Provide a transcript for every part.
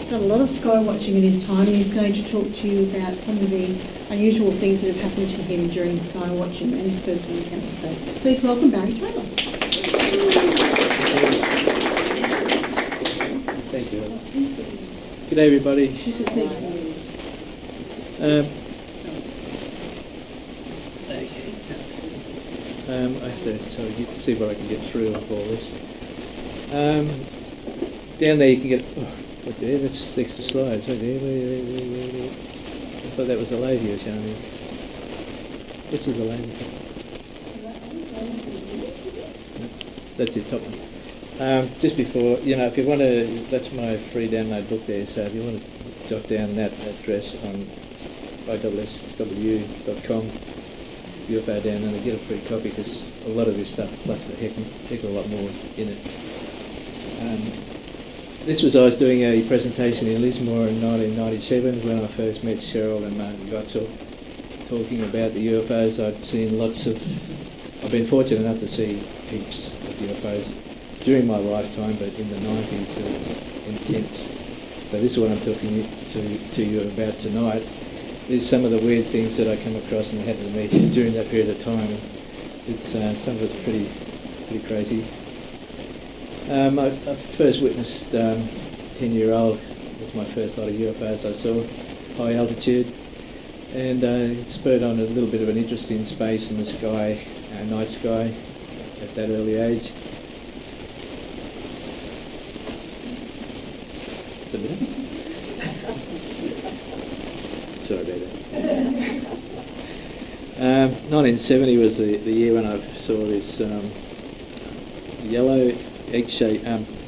done a lot of sky watching in his time, and he's going to talk to you about some of the unusual things that have happened to him during sky watching and his personal encounter. So please welcome Barry Taylor. Thank you. Good day, everybody. I have to see what I can get through with all this. Down there you can get, look there, that's extra slides. Right there, I thought that was the lady you're showing me. This is the lady. That's it, top one. Just before, if you want to, that's my free download book there, so if you want to jot down that address on issw.com, UFO down and get a free copy, because a lot of this stuff, plus a heck of a lot more in it. I was doing a presentation in Lismore in 1997 when I first met Cheryl and Martin Gottschall, talking about the UFOs. I've been fortunate enough to see heaps of UFOs during my lifetime, but in the 90s it was intense. So this is what I'm talking to you about tonight. There's some of the weird things that I come across and happened to me during that period of time. It's some of it's pretty crazy. I first witnessed 10-year-old. It was my first lot of UFOs I saw, high altitude, and it spurred on a little bit of an interest in space and the sky, night sky, at that early age. Sorry about that. 1970 was the year when I saw this yellow egg-shaped,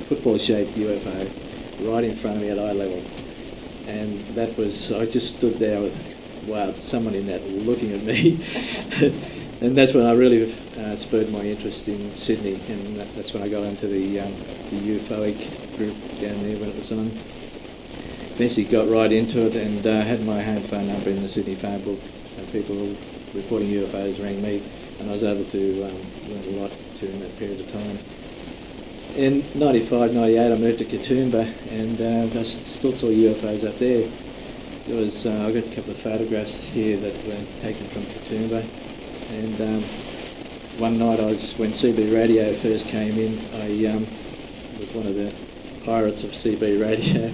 football-shaped UFO right in front of me at eye level. And that was, I just stood there with, wow, someone in that looking at me. And that's when I really spurred my interest in Sydney, and that's when I got into the UFOic group down there when it was on. Eventually got right into it and had my home phone number in the Sydney phone book, so people reporting UFOs rang me, and I was able to learn a lot during that period of time. In 95, 98 I moved to Katoomba, and I still saw UFOs up there. I got a couple of photographs here that were taken from Katoomba, and one night when CB radio first came in, I was one of the pirates of CB radio,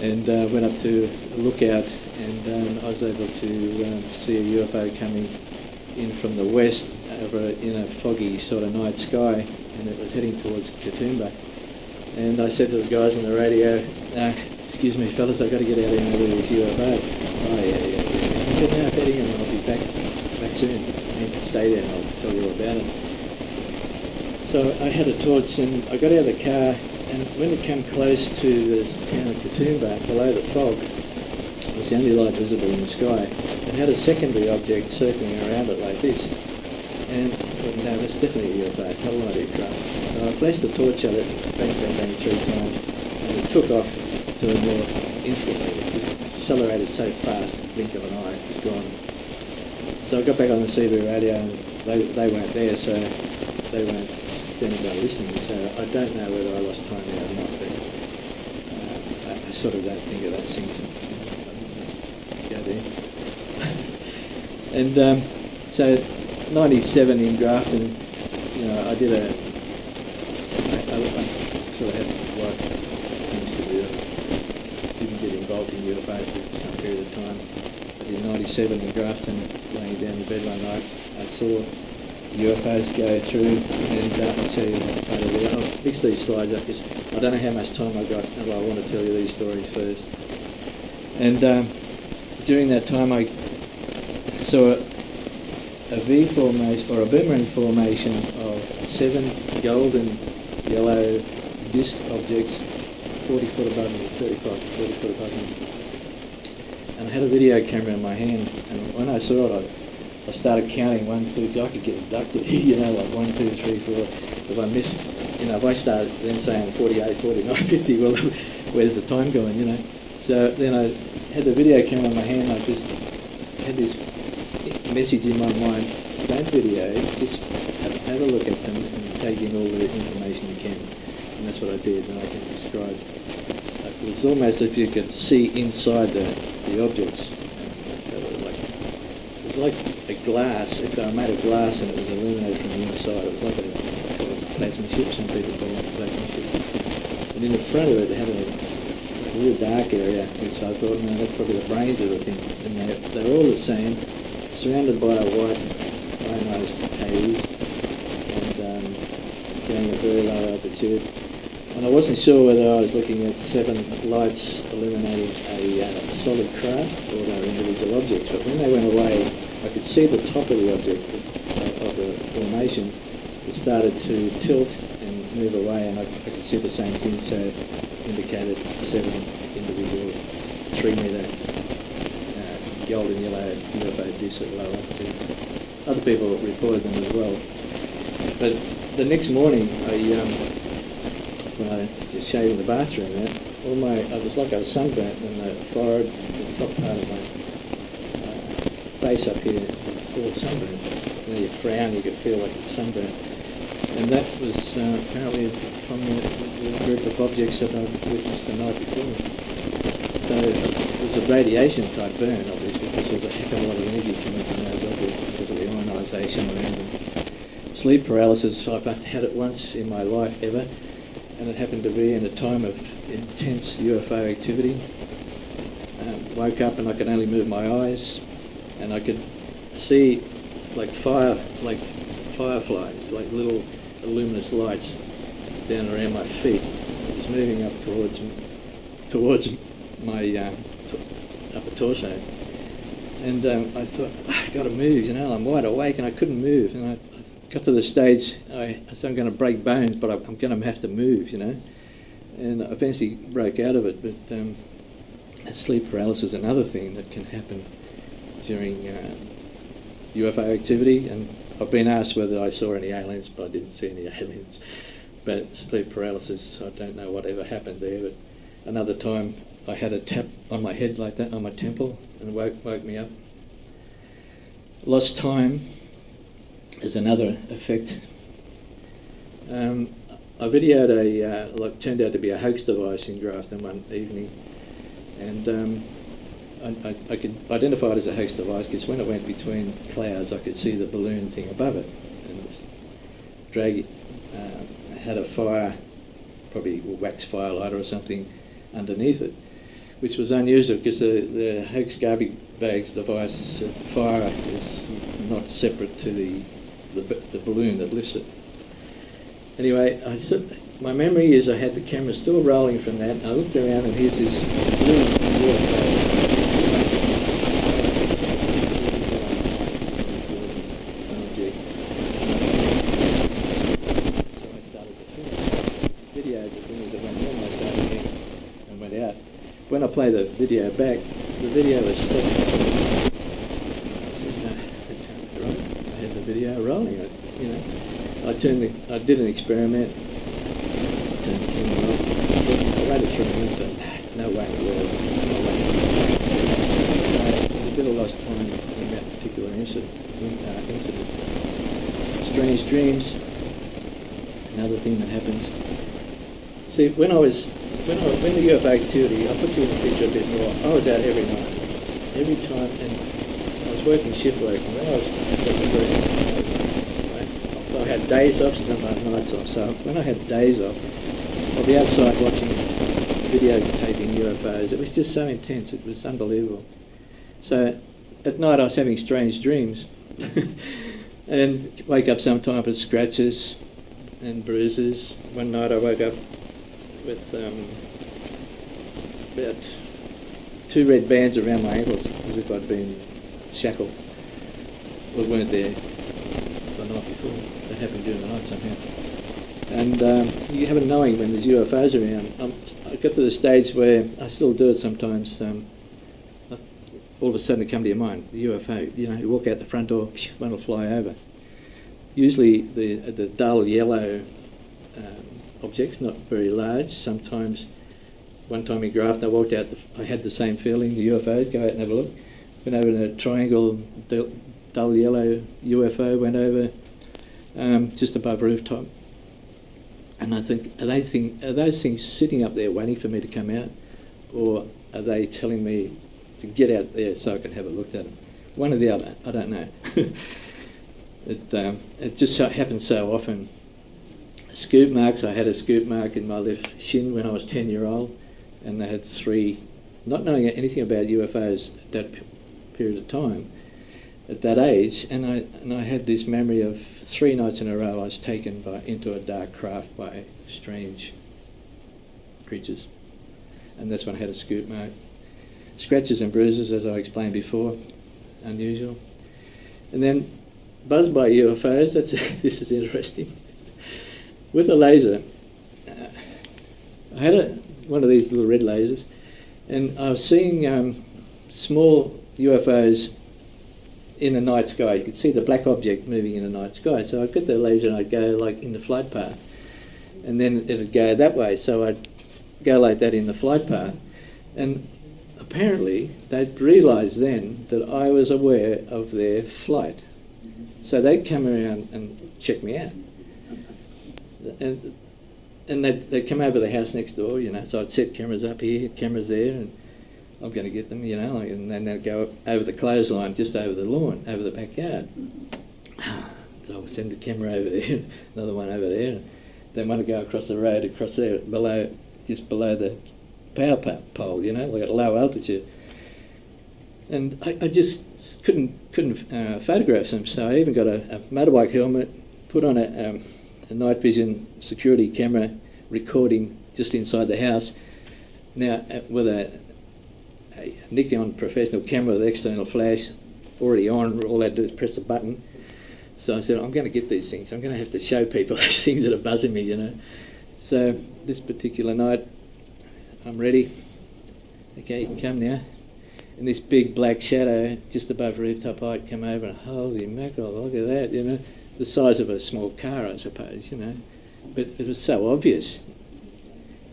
and went up to a lookout, and I was able to see a UFO coming in from the west over in a foggy sort of night sky, and it was heading towards Katoomba. And I said to the guys on the radio, excuse me fellas, I've got to get out here and look at this UFO. Oh yeah. Get now heading, and I'll be back soon. Stay there and I'll tell you all about it. So I had a torch and I got out of the car, and when it came close to the town of Katoomba, below the fog, it was the only light visible in the sky. It had a secondary object circling around it like this. And I thought, no, that's definitely a UFO, not a light aircraft. So I flashed the torch at it, bang, bang, bang, 3 times, and it took off to the north instantly. It just accelerated so fast, blink of an eye, it was gone. So I got back on the CB radio, and they weren't there, so they weren't standing by listening. So I don't know whether I lost time there or not, but I sort of don't think of those things. Go there. And so 97 in Grafton, I did I sort of had a lot of things to do. Didn't get involved in UFOs for some period of time. But in 97 in Grafton, laying down in bed one night, I saw UFOs go through, and I'll tell you that part of it. I'll mix these slides up because I don't know how much time I've got, and I want to tell you these stories first. And during that time I saw a V formation, or a boomerang formation, of 7 golden yellow disc objects 40 foot above me, 35 to 40 foot above me. And I had a video camera in my hand, and when I saw it, I started counting 1, 2, I could get abducted, like 1, 2, 3, 4. If I missed, if I started then saying 48, 49, 50, well, where's the time going, So then I had the video camera in my hand, I just had this message in my mind: don't video, just have a look at them and take in all the information you can. And that's what I did, and I can describe it was almost as if you could see inside the objects. They were like, it was like a glass, if they were made of glass and it was illuminated from the inside. It was like a plasma ship, some people call it a plasma ship. And in the front of it, they had a real dark area, which I thought, no, that's probably the brains of the thing. And they were all the same, surrounded by a white ionised haze, and going at very low altitude. And I wasn't sure whether I was looking at 7 lights illuminating a solid craft or they were individual objects. But when they went away, I could see the top of the object, of the formation. It started to tilt and move away, and I could see the same thing, so it indicated 7 individual 3-metre golden yellow UFO discs at low altitude. Other people reported them as well. But the next morning, when I just shaved in the bathroom, I was like I was sunburnt, and the forehead, the top part of my face up here was all sunburnt. When you frown, you could feel like it's sunburnt. And that was apparently from the group of objects that I witnessed the night before. So it was a radiation type burn, obviously, because there was a heck of a lot of energy coming from those objects because of the ionisation around them. Sleep paralysis, I've had it once in my life ever, and it happened to be in a time of intense UFO activity. Woke up and I could only move my eyes, and I could see like fireflies, like little luminous lights down around my feet. It was moving up towards my upper torso, and I thought, I got to move, I'm wide awake and I couldn't move, and I got to the stage I said, I'm going to break bones, but I'm going to have to move, and I eventually broke out of it. But sleep paralysis is another thing that can happen during UFO activity, and I've been asked whether I saw any aliens, but I didn't see any aliens. But sleep paralysis, I don't know whatever happened there, but another time I had a tap on my head like that, on my temple, and woke me up. Lost time is another effect. I videoed what turned out to be a hoax device in Grafton one evening, and I could identify it as a hoax device because when it went between clouds I could see the balloon thing above it, and it was had a fire, probably a wax firelighter or something underneath it, which was unusual because the hoax garbage bags device fire is not separate to the balloon that lifts it. Anyway, my memory is I had the camera still rolling from that, and I looked around and here's this balloon. When I play the video back, the video is stopped. I had the video rolling. I did an experiment. Turned the camera off. I ran it through and said, no way in the world. There's a bit of lost time in that particular incident. Strange dreams. Another thing that happens. See, when the UFO activity, I'll put you in the picture a bit more. I was out every night, every time, and I was working shift work. And when I was working, I had days off, some I had nights off. So when I had days off, I'd be outside watching videotaping UFOs. It was just so intense. It was unbelievable. So at night I was having strange dreams, and wake up sometimes with scratches and bruises. One night I woke up with about 2 red bands around my ankles, as if I'd been shackled. Well, weren't there the night before. That happened during the night somehow. And you have a knowing when there's UFOs around. I got to the stage where I still do it sometimes. All of a sudden it come to your mind, the UFO. You walk out the front door, one will fly over. Usually the dull yellow objects, not very large. Sometimes, one time in Grafton, I walked out, I had the same feeling, the UFOs, go out and have a look. Went over in a triangle, dull yellow UFO, went over just above rooftop. And I think, are those things sitting up there waiting for me to come out? or are they telling me to get out there so I can have a look at them? One or the other, I don't know. It just happens so often. Scoop marks, I had a scoop mark in my left shin when I was 10-year-old, and I had 3, not knowing anything about UFOs at that period of time, at that age, and I had this memory of 3 nights in a row I was taken into a dark craft by strange creatures, and that's when I had a scoop mark. Scratches and bruises, as I explained before, unusual. And then buzzed by UFOs, this is interesting. With a laser, I had one of these little red lasers, and I was seeing small UFOs in the night sky. You could see the black object moving in the night sky. So I'd get the laser and I'd go like in the flight path, and then it'd go that way. So I'd go like that in the flight path, and apparently they'd realised then that I was aware of their flight. So they'd come around and check me out. And they'd come over the house next door, you know, so I'd set cameras up here, cameras there, and I'm going to get them, you know, and then they'd go over the clothesline, just over the lawn, over the backyard. So I'll send the camera over there, another one over there, and then one would go across the road, across there, just below the power pole, you know, like at low altitude. And I just couldn't photograph them, so I even got a motorbike helmet, put on a night vision security camera recording just inside the house. Now, with a Nikon professional camera with external flash already on, all I had to do is press a button. So I said, I'm going to get these things. I'm going to have to show people these things that are buzzing me, you know. So this particular night, I'm ready. Okay, you can come now. And this big black shadow just above rooftop height come over, and holy mackerel, look at that, you know. The size of a small car, I suppose, you know. But it was so obvious.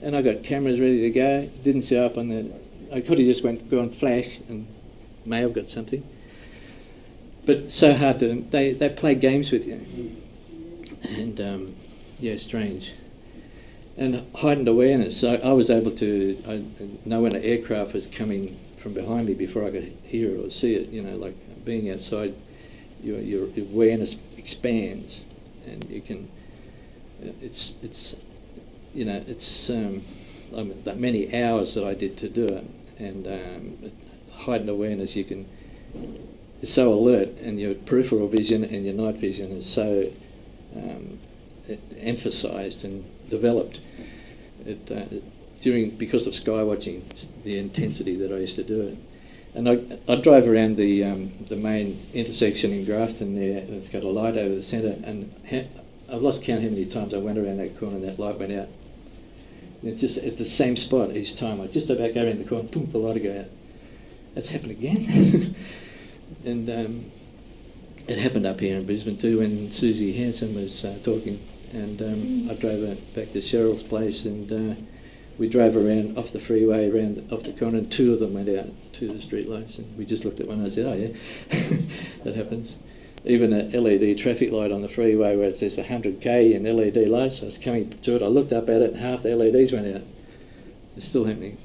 And I got cameras ready to go. Didn't show up on the... I could have just gone flash and may have got something. But so hard to... They play games with you. And, yeah, strange. And heightened awareness. So I was able to know when an aircraft was coming from behind me before I could hear it or see it, you know, like being outside, your awareness expands, and you can, it's you know, it's that many hours that I did to do it, and heightened awareness, you're so alert, and your peripheral vision and your night vision is so emphasised and developed because of skywatching, the intensity that I used to do it. And I drove around the main intersection in Grafton there, and it's got a light over the centre, and I've lost count how many times I went around that corner and that light went out. And it's just at the same spot each time. I just about go around the corner, boom, the light would go out. That's happened again. And it happened up here in Brisbane too when Susie Hanson was talking, and I drove back to Cheryl's place, and we drove around off the freeway, off the corner, and 2 of them went out to the street lights, and we just looked at one and I said, oh yeah, that happens. Even a LED traffic light on the freeway where it says 100k in LED lights, I was coming to it, I looked up at it and half the LEDs went out. It's still happening.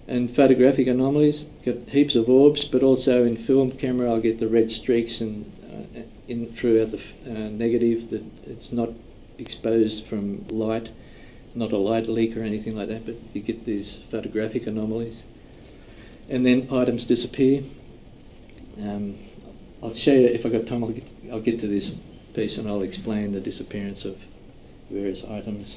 And photographic anomalies, got heaps of orbs, but also in film camera I'll get the red streaks and throughout the negative, that it's not exposed from light, not a light leak or anything like that, but you get these photographic anomalies. And then items disappear. I'll show you, if I've got time, I'll get to this piece and I'll explain the disappearance of various items.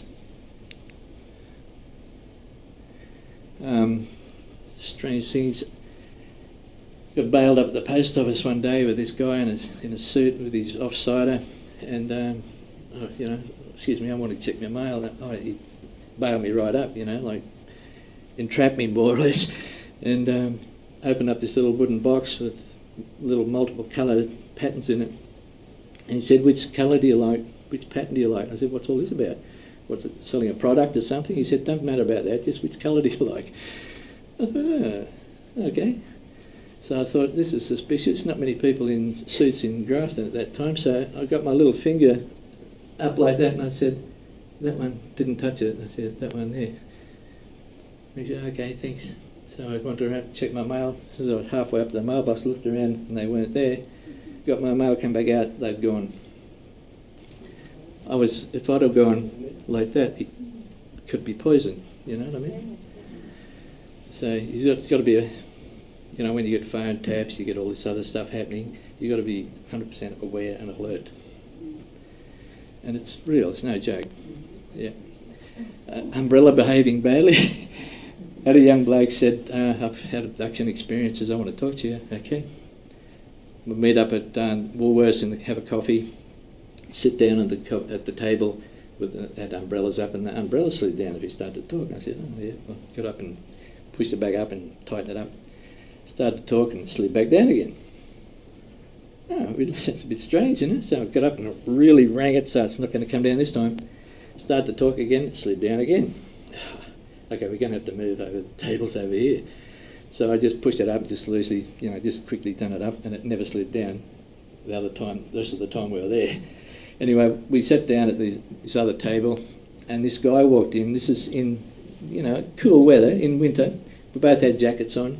Strange things. Got bailed up at the post office one day with this guy in a suit with his offsider, and you know, excuse me, I want to check my mail. He bailed me right up, you know, like entrapped me more or less, and opened up this little wooden box with little multiple coloured patterns in it. And he said, which colour do you like? Which pattern do you like? I said, what's all this about? What's it, selling a product or something? He said, don't matter about that, just which colour do you like? I thought, okay. So I thought, this is suspicious. Not many people in suits in Grafton at that time, so I got my little finger up like that and I said, that one, didn't touch it. I said, that one there. He said, okay, thanks. So I wandered around to check my mail. So I was halfway up to the mailbox, looked around and they weren't there. Got my mail, came back out, they'd gone. If I'd have gone like that, it could be poison, you know what I mean? So you've got to be, when you get phone taps, you get all this other stuff happening, you've got to be 100% aware and alert. And it's real, it's no joke. Yeah. Umbrella behaving badly. Had a young bloke said, I've had abduction experiences, I want to talk to you. Okay. We'll meet up at Woolworths and have a coffee, sit down at the table had umbrellas up, and the umbrella slid down if he started to talk. I said, oh yeah, well, got up and pushed it back up and tightened it up. Started to talk and slid back down again. Oh, it's a bit strange, isn't it? So I got up and really rang it, so it's not going to come down this time. Started to talk again, slid down again. Okay, we're going to have to move over the tables over here. So I just pushed it up, just loosely, just quickly done it up, and it never slid down the rest of the time we were there. Anyway, we sat down at this other table, and this guy walked in. This is in, cool weather, in winter. We both had jackets on.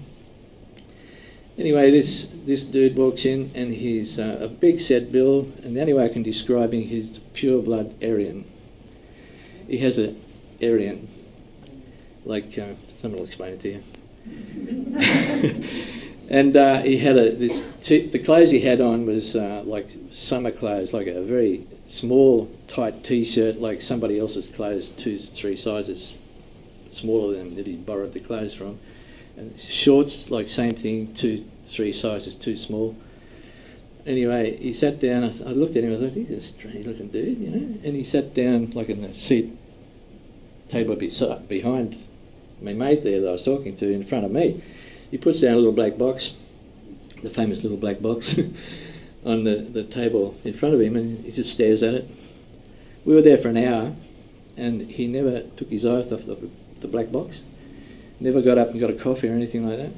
Anyway, this dude walks in, and he's a big set build, and the only way I can describe him, he's pure blood Aryan. He has a Aryan, like someone will explain it to you. And he had the clothes he had on was like summer clothes, like a very small, tight T-shirt, like somebody else's clothes, 2-3 sizes smaller than that he borrowed the clothes from. And shorts, like same thing, 2-3 sizes too small. Anyway, he sat down. I looked at him. I thought, he's a strange-looking dude, And he sat down, like in the table behind my mate there that I was talking to, in front of me. He puts down a little black box, the famous little black box, on the table in front of him, and he just stares at it. We were there for an hour, and he never took his eyes off the black box. Never got up and got a coffee or anything like that.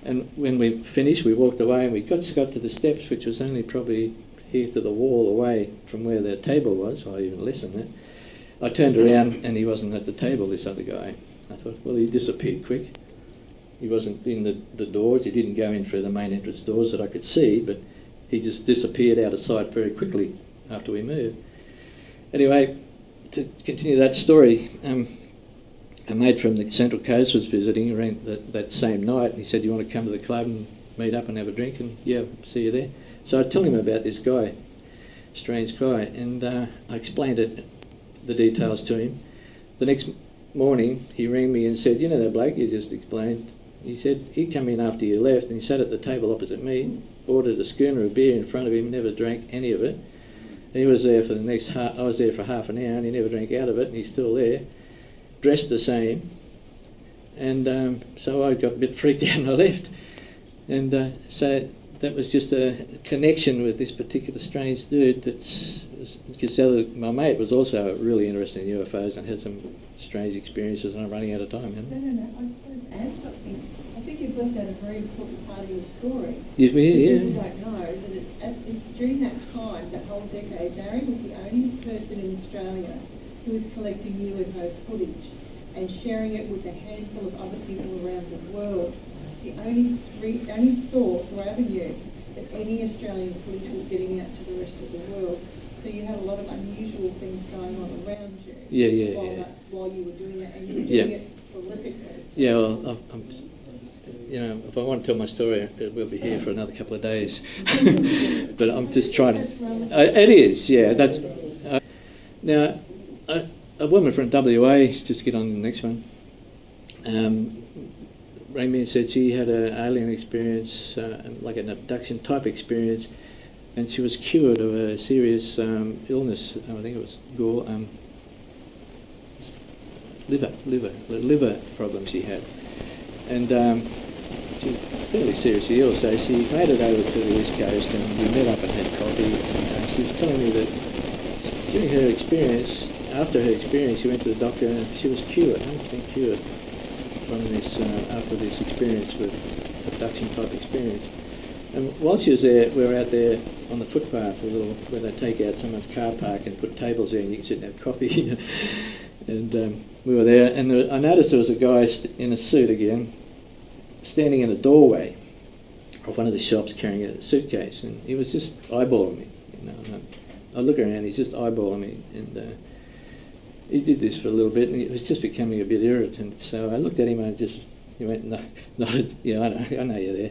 And when we finished, we walked away, and we got to the steps, which was only probably here to the wall away from where the table was, or even less than that. I turned around, and he wasn't at the table, this other guy. I thought, well, he disappeared quick. He wasn't in the doors. He didn't go in through the main entrance doors that I could see, but he just disappeared out of sight very quickly after we moved. Anyway, to continue that story, a mate from the Central Coast was visiting around that same night, and he said, you want to come to the club and meet up and have a drink? And yeah, see you there. So I told him about this guy, strange guy, and I explained the details to him. The next morning, he rang me and said, that bloke you just explained? He said, he come in after you left, and he sat at the table opposite me, ordered a schooner of beer in front of him, never drank any of it. And he was there for I was there for half an hour, and he never drank out of it, and he's still there, dressed the same. And so I got a bit freaked out and I left. And so that was just a connection with this particular strange dude because my mate was also really interested in UFOs and had some strange experiences, and I'm running out of time. No, I just wanted to add something. I think you've left out a very important part of your story. Yeah. People don't know that it's during that time, that whole decade, Barry was the only person in Australia who was collecting UFO footage and sharing it with a handful of other people around the world. The only source or avenue that any Australian footage was getting out to the rest of the world. So you had a lot of unusual things going on around you while you were doing that, and you were doing it prolifically. Yeah, well, if I want to tell my story, we'll be here for another couple of days. But I'm just trying to... it is, yeah. That's now, a woman from WA, just to get on to the next one, rang me and said she had an alien experience, like an abduction type experience, and she was cured of a serious illness. I think it was liver problem she had, and she was fairly seriously ill. So she made it over to the East Coast, and we met up and had coffee. And she was telling me that during her experience, after her experience, she went to the doctor and she was cured, 100% cured from this after this experience with abduction type experience. And while she was there, we were out there on the footpath, where they take out someone's car park and put tables there and you can sit and have coffee. And we were there, and I noticed there was a guy in a suit again, standing in a doorway of one of the shops carrying a suitcase, and he was just eyeballing me. And I look around, he's just eyeballing me, and he did this for a little bit, and it was just becoming a bit irritant. So I looked at him, and he went, nodded, yeah, I know you're there.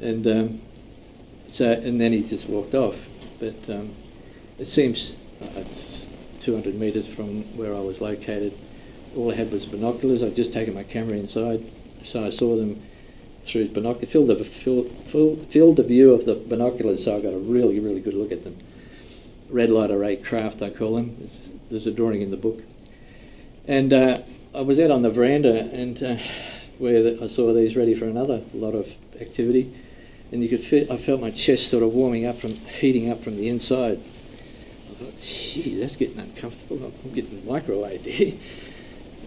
And and then he just walked off. But it seems it's 200 metres from where I was located. All I had was binoculars. I'd just taken my camera inside, so I saw them through binoculars, filled the view of the binoculars, so I got a really, really good look at them. Red light array craft, I call them. There's a drawing in the book. And I was out on the veranda, and where I saw these ready for another lot of activity, and you could feel, I felt my chest sort of heating up from the inside. I thought, gee, that's getting uncomfortable. I'm getting microwaved here.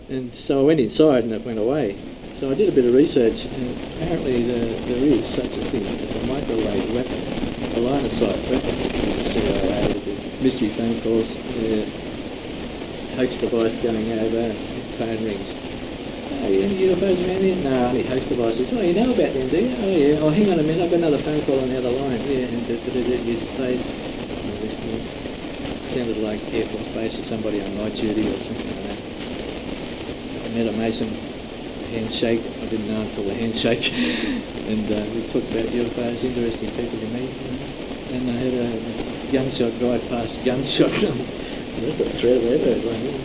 And so I went inside, and it went away. So I did a bit of research, and apparently there is such a thing as a microwave weapon, a line of sight weapon. The CIA with the mystery phone calls, hoax device going over, phone rings. Oh, yeah, any UFOs around here? No, only hoax devices. Oh, you know about them, do you? Oh, yeah. Oh, hang on a minute, I've got another phone call on the other line. Yeah, and use the phone. Sounded like Air Force Base or somebody on night duty or something like that. I met a Mason, handshake. I didn't know until the handshake. And we talked about UFOs, interesting people to meet. And I had a gunshot guy pass gunshot. That's a threat of ever, wasn't it?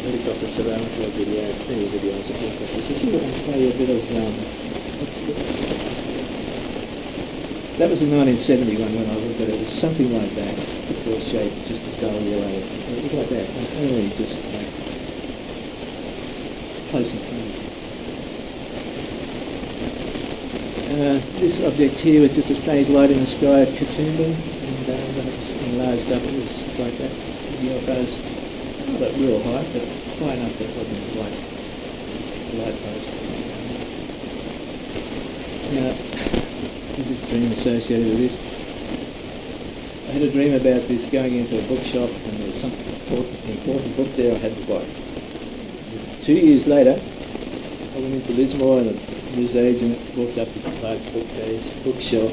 Helicopter surveillance videos of helicopters. You see, I can play a bit of. That was in 1971 when I looked at it. It was something like that, football shape, just a dull yellow. It looked like that. And only just like close and far. This object here was just a strange light in the sky at Katoomba, and when it was enlarged up, it was like that. UFOs. Not at real height, but high enough that it wasn't like light post. Now, there's this dream associated with this. I had a dream about this going into a bookshop, and there was some important book there I had to buy. 2 years later, I went into Lismore, and the news agent walked up this large bookshelf,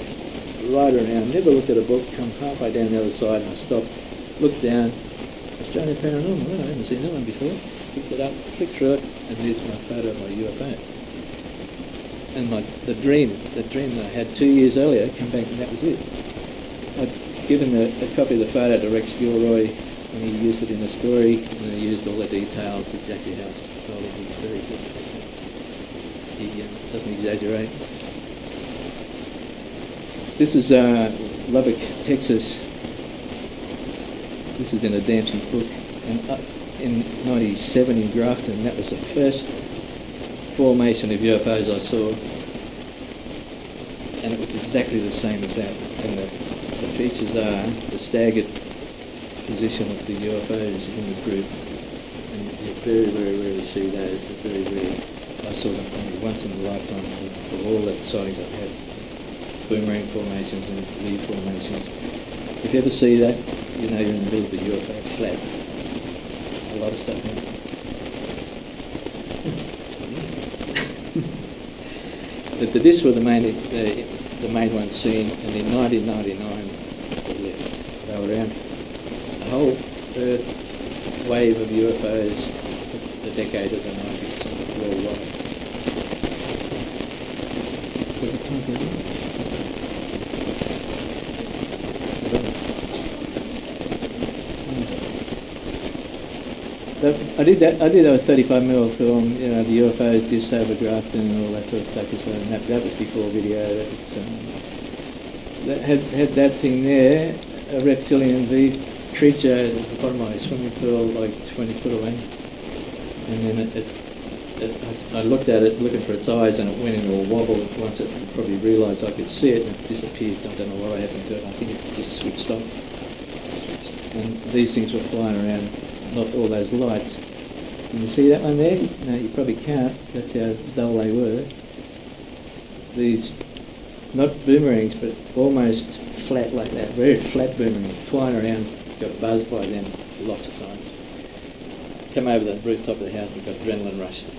right around, never looked at a book, come halfway down the other side, and I stopped, looked down. Australian Paranormal, well, I haven't seen that one before. Picked it up, flicked through it, and there's my photo of my UFO. And the dream that I had 2 years earlier come back, and that was it. I'd given a copy of the photo to Rex Gilroy, and he used it in the story, and he used all the details exactly how it's told. He's very good at that. He doesn't exaggerate. This is Lubbock, Texas. This is in a Dempsey book, and in 97 in Grafton, that was the first formation of UFOs I saw, and it was exactly the same as that. And the features are the staggered position of the UFOs in the group, and you very, very rarely see those. They're very rare. I saw them only once in a lifetime for all the sightings I've had. Boomerang formations and V formations. If you ever see that, you know you're in the middle of a UFO flat. A lot of stuff happens. But this were the main ones seen, and in 1999 they were around. The whole Earth wave of UFOs, the decade of the 90s worldwide. I did that with 35mm film, you know, the UFOs just over Grafton and all that sort of stuff. And that was before video. That had that thing there, a reptilian V creature at the bottom of my swimming pool, like 20 foot away. And then I looked at it, looking for its eyes, and it went into a wobble. Once it probably realised I could see it, and it disappeared. I don't know what happened to it. I think it just switched off. And these things were flying around. Not all those lights. Can you see that one there? No, you probably can't. That's how dull they were. These, not boomerangs, but almost flat like that. Very flat boomerang, flying around. Got buzzed by them lots of times. come over the rooftop of the house and got adrenaline rushes.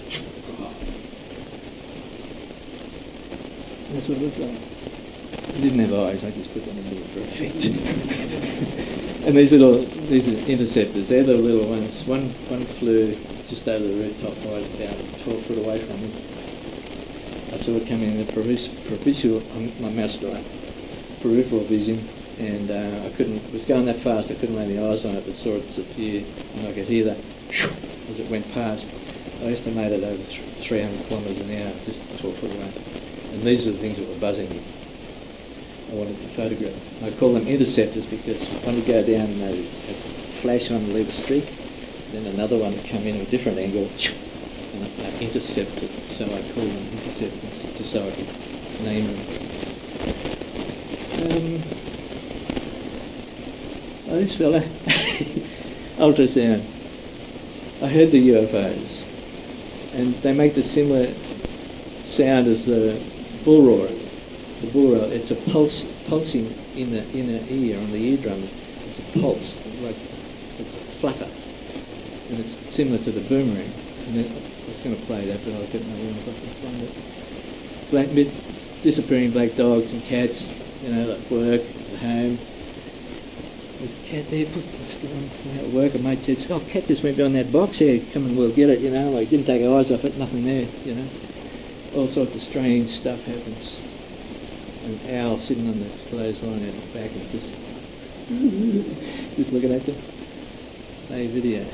That's what it looked like. I didn't have eyes, I just put them in there for effect. And these are interceptors, they're the little ones. One flew just over the rooftop, right about 12 foot away from me. I saw it coming in the my mouse died, peripheral vision, and it was going that fast I couldn't lay my eyes on it, but saw it disappear, and I could hear that as it went past. I estimated over 300 kilometres an hour, just 12 foot away. And these are the things that were buzzing me. I wanted to photograph. I call them interceptors because one would go down and they'd flash on and leave a streak, then another one would come in at a different angle and intercept it. So I call them interceptors, just so I could name them. This fella, ultrasound. I heard the UFOs, and they make the similar sound as the bull roar. The bull roar, it's a pulsing in the inner ear, on the eardrum. It's a pulse, like it's a flutter, and it's similar to the boomerang. And then, I was going to play that, but I'll get my room if I can find it. Disappearing black dogs and cats, at work, at home. There's a cat there, at work, a mate said, "Oh, cat just went behind that box here, come and we'll get it," like didn't take our eyes off it, nothing there, All sorts of strange stuff happens. An owl sitting on the clothesline out the back and just looking at them. Play video.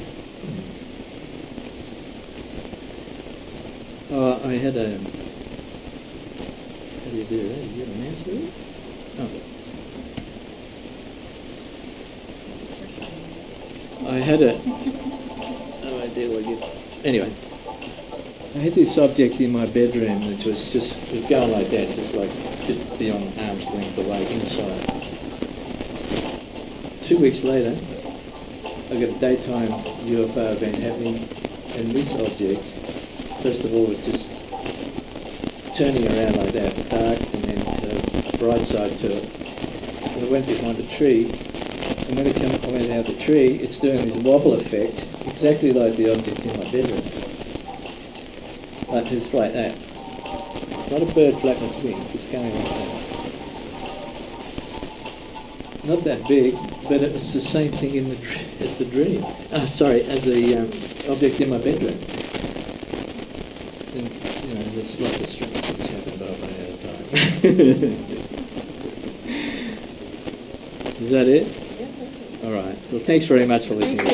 Oh, I had a... How do you do that? You get a mouse with it? Oh. I had a... Oh, I did like it. Anyway. I had this object in my bedroom which was going like that, just beyond arm's length away inside. 2 weeks later, I got a daytime UFO event happening, and this object, first of all, was just turning around like that, dark, and then the bright side to it. And it went behind a tree, and when it went out the tree, it's doing this wobble effect, exactly like the object in my bedroom. Like just like that. Not a bird flapping its wings, it's going like that. Not that big, but it was the same thing as the dream. As the object in my bedroom. And, there's lots of strange things happen, but I've run out of time. Is that it? Yeah. All right. Well, thanks very much for listening.